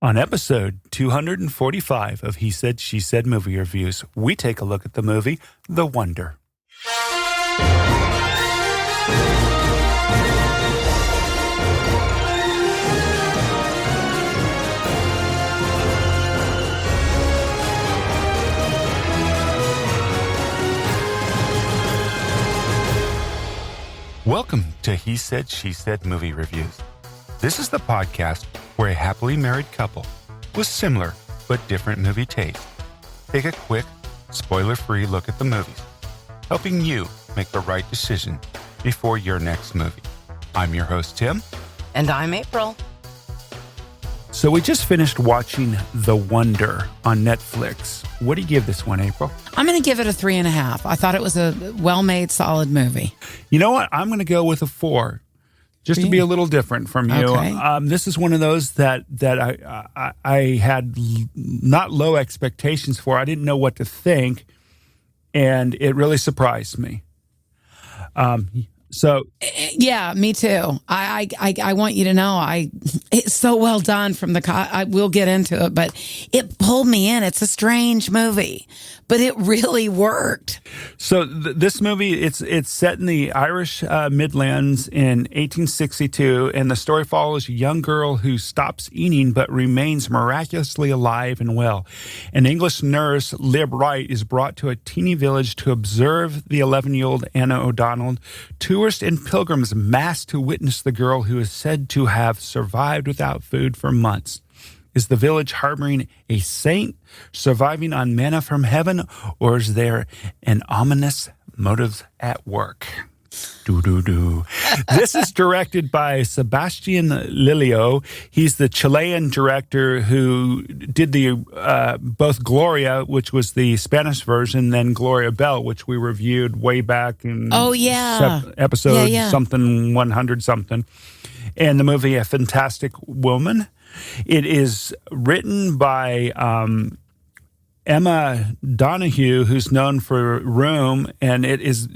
On episode 245 of He Said, She Said Movie Reviews, we take a look at the movie The Wonder. Welcome to He Said, She Said Movie Reviews. This is the podcast where a happily married couple with similar but different movie tastes take a quick, spoiler-free look at the movies, helping you make the right decision before your next movie. I'm your host, Tim. And I'm April. So we just finished watching The Wonder on Netflix. What do you give this one, April? I'm going to give it a 3.5. I thought it was a well-made, solid movie. You know what? I'm going to go with a 4. Just to be a little different from you. Okay. This is one of those that I had not low expectations for. I didn't know what to think, and it really surprised me. Yeah, me too. I want you to know it's so well done from the I will get into it, but it pulled me in. It's a strange movie, but it really worked. So this movie, it's set in the Irish Midlands in 1862, and the story follows a young girl who stops eating but remains miraculously alive and well. An English nurse, Lib Wright, is brought to a teeny village to observe the 11-year-old Anna O'Donnell. Tourists and pilgrims mass to witness the girl who is said to have survived without food for months. Is the village harboring a saint surviving on manna from heaven, or is there an ominous motive at work? This is directed by Sebastián Lelio. He's the Chilean director who did the both Gloria, which was the Spanish version, then Gloria Bell, which we reviewed way back in episode something 100 something, and the movie A Fantastic Woman. It is written by Emma Donoghue, who's known for Room, and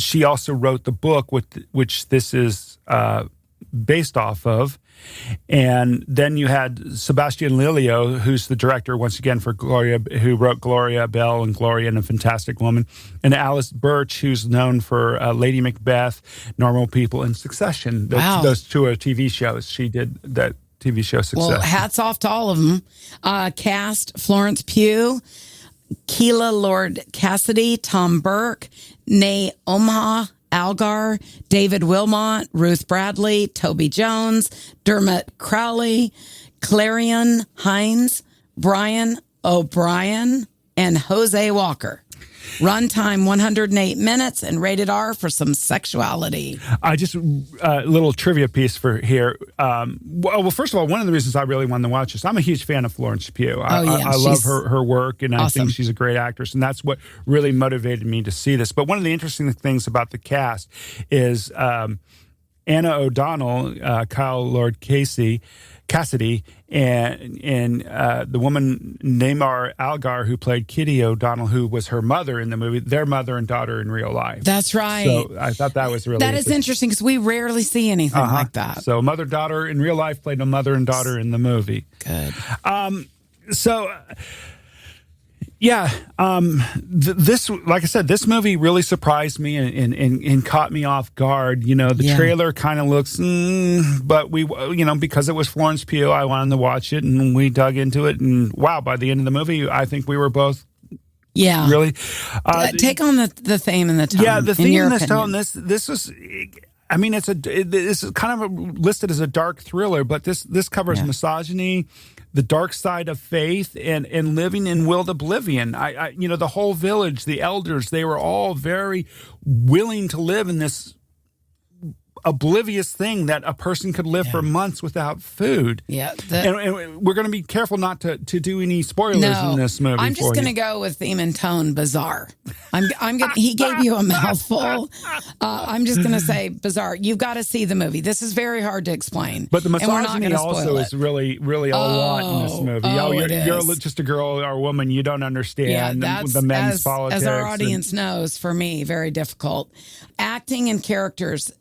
she also wrote the book which this is based off of. And then you had Sebastián Lelio, who's the director once again for Gloria, who wrote Gloria Bell and Gloria and A Fantastic Woman, and Alice Birch, who's known for Lady Macbeth, Normal People, and Succession. Those two are TV shows. She did that TV show Succession. Well, hats off to all of them. Cast: Florence Pugh, Kíla, Lord Cassidy, Tom Burke, Niamh, Algar, David Wilmot, Ruth Bradley, Toby Jones, Dermot Crowley, Clarion Hinds, Brian O'Brien, and Jose Walker. Runtime 108 minutes and rated R for some sexuality. Just a little trivia piece for here. Well, first of all, one of the reasons I really wanted to watch this, I'm a huge fan of Florence Pugh. I love her work, and awesome. I think she's a great actress, and that's what really motivated me to see this. But one of the interesting things about the cast is Anna O'Donnell, Kyle Lord Cassidy, and the woman Niamh Algar, who played Kitty O'Donnell, who was her mother in the movie, their mother and daughter in real life. That's right. So I thought that was really That is interesting because we rarely see anything like that. So mother-daughter in real life played a mother and daughter in the movie. Good. This, like I said, this movie really surprised me and caught me off guard. You know, the trailer kind of looks, but because it was Florence Pugh, I wanted to watch it, and we dug into it, and wow, by the end of the movie, I think we were both really take on the theme and the tone. Yeah, the theme and the tone. This was. I mean, this is kind of listed as a dark thriller, but this covers misogyny, the dark side of faith, and living in willed oblivion. The whole village, the elders, they were all very willing to live in this oblivious thing that a person could live for months without food. Yeah. And we're going to be careful not to do any spoilers in this movie. I'm just going to go with theme and tone bizarre. He gave you a mouthful. I'm just going to say bizarre. You've got to see the movie. This is very hard to explain. But the misogyny also is really, really a lot in this movie. You're just a girl or a woman. You don't understand the men's politics. As our audience knows, for me, very difficult. Acting and characters,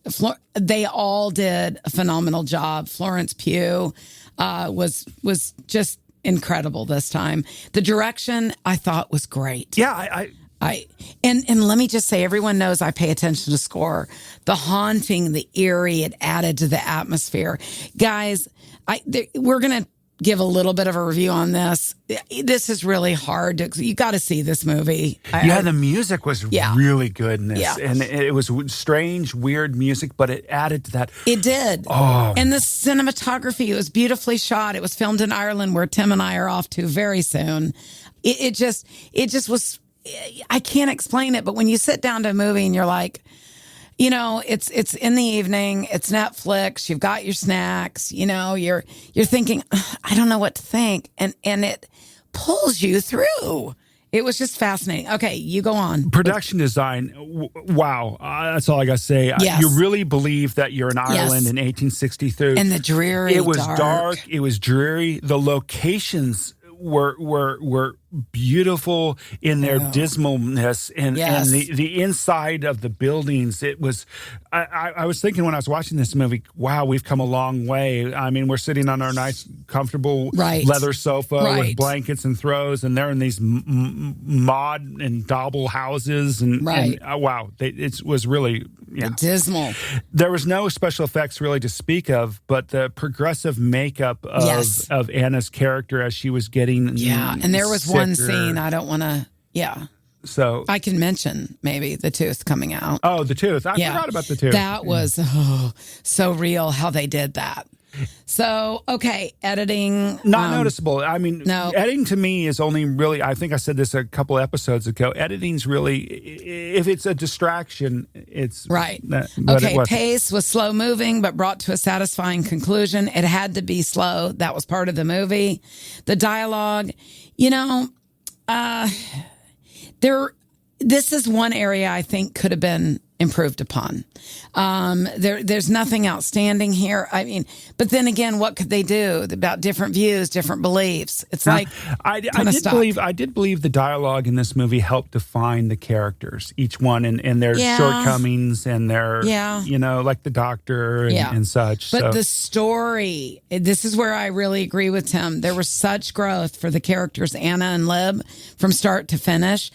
they all did a phenomenal job. Florence Pugh was just incredible this time. The direction I thought was great. Yeah, And let me just say, everyone knows I pay attention to score. The haunting, the eerie, it added to the atmosphere. Guys, we're going to give a little bit of a review on this. This is really hard. You got to see this movie. The music was really good in this. Yeah. And it was strange, weird music, but it added to that. It did. Oh. And the cinematography, it was beautifully shot. It was filmed in Ireland, where Tim and I are off to very soon. It just was, I can't explain it, but when you sit down to a movie and you're like, it's in the evening, it's Netflix, you've got your snacks, you're thinking, I don't know what to think. And it pulls you through. It was just fascinating. Okay, you go on. Production design, wow. That's all I got to say. Yes. You really believe that you're in Ireland in 1863. And the dreary, it was dark. It was dreary. The locations were beautiful in their dismalness and the inside of the buildings. It was, I was thinking when I was watching this movie, wow, we've come a long way. I mean, we're sitting on our nice, comfortable leather sofa with blankets and throws, and they're in these mod and dauble houses. And wow, it was really, dismal. There was no special effects really to speak of, but the progressive makeup of Anna's character as she was getting and there was one scene I don't want to, so I can mention maybe the tooth coming out. Oh, the tooth. I forgot about the tooth. That was so real how they did that. So, okay, editing. Not noticeable. I mean, no. Editing to me is only really, I think I said this a couple episodes ago, editing's really, if it's a distraction, it's... Right. Okay, pace was slow moving, but brought to a satisfying conclusion. It had to be slow. That was part of the movie. The dialogue, this is one area I think could have been improved upon. There's nothing outstanding here. I mean, but then again, what could they do about different views, different beliefs? It's like I did believe the dialogue in this movie helped define the characters, each one and their shortcomings and their like the doctor and such. But the story, this is where I really agree with Tim. There was such growth for the characters Anna and Lib from start to finish.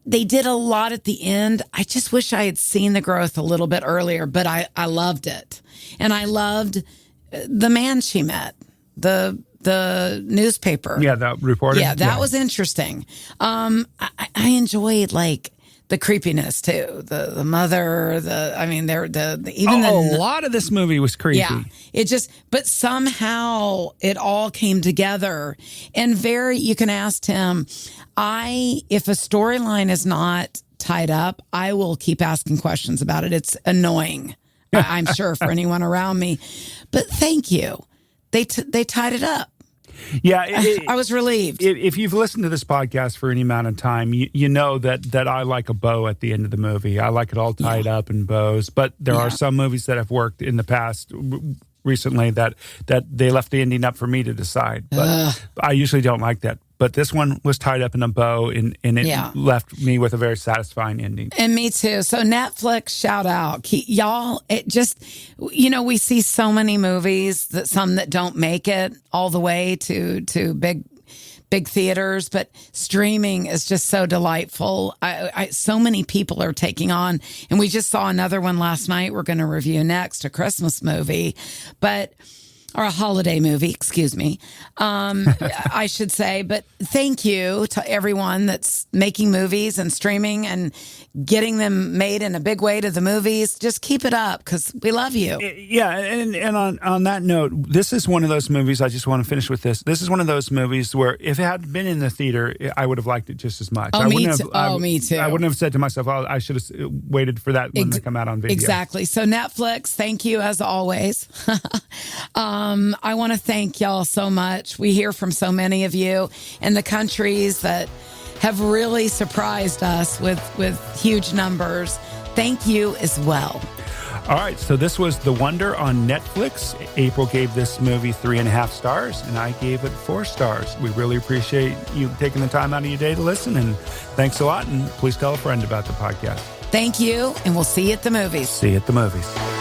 They did a lot at the end. I just wish I had seen the growth a little bit earlier, but I loved it. And I loved the man she met, the newspaper. Yeah, the reporter. Yeah, that was interesting. I enjoyed like the creepiness too. The mother, a lot of this movie was creepy. Yeah, but somehow it all came together. And you can ask him, if a storyline is not tied up, I will keep asking questions about it. It's annoying, I'm sure, for anyone around me. But thank you. They tied it up. Yeah, I was relieved. If you've listened to this podcast for any amount of time, you know that I like a bow at the end of the movie. I like it all tied up in bows. But there are some movies that have worked in the past recently that they left the ending up for me to decide. But I usually don't like that. But this one was tied up in a bow, and it left me with a very satisfying ending. And me too. So Netflix, shout out. Y'all, it just, we see so many movies, some that don't make it all the way to big theaters, but streaming is just so delightful. So many people are taking on, and we just saw another one last night we're going to review next, a Christmas movie, or a holiday movie, excuse me, I should say. But thank you to everyone that's making movies and streaming and getting them made in a big way to the movies. Just keep it up because we love you. Yeah, and on that note, this is one of those movies, I just want to finish with this. This is one of those movies where if it had been in the theater, I would have liked it just as much. Me too. I wouldn't have said to myself, I should have waited for that one to come out on video. Exactly. So Netflix, thank you as always. I want to thank y'all so much. We hear from so many of you in the countries that have really surprised us with huge numbers. Thank you as well. All right, so this was The Wonder on Netflix. April gave this movie 3.5 stars, and I gave it 4 stars. We really appreciate you taking the time out of your day to listen, and thanks a lot, and please tell a friend about the podcast. Thank you, and we'll see you at the movies. See you at the movies.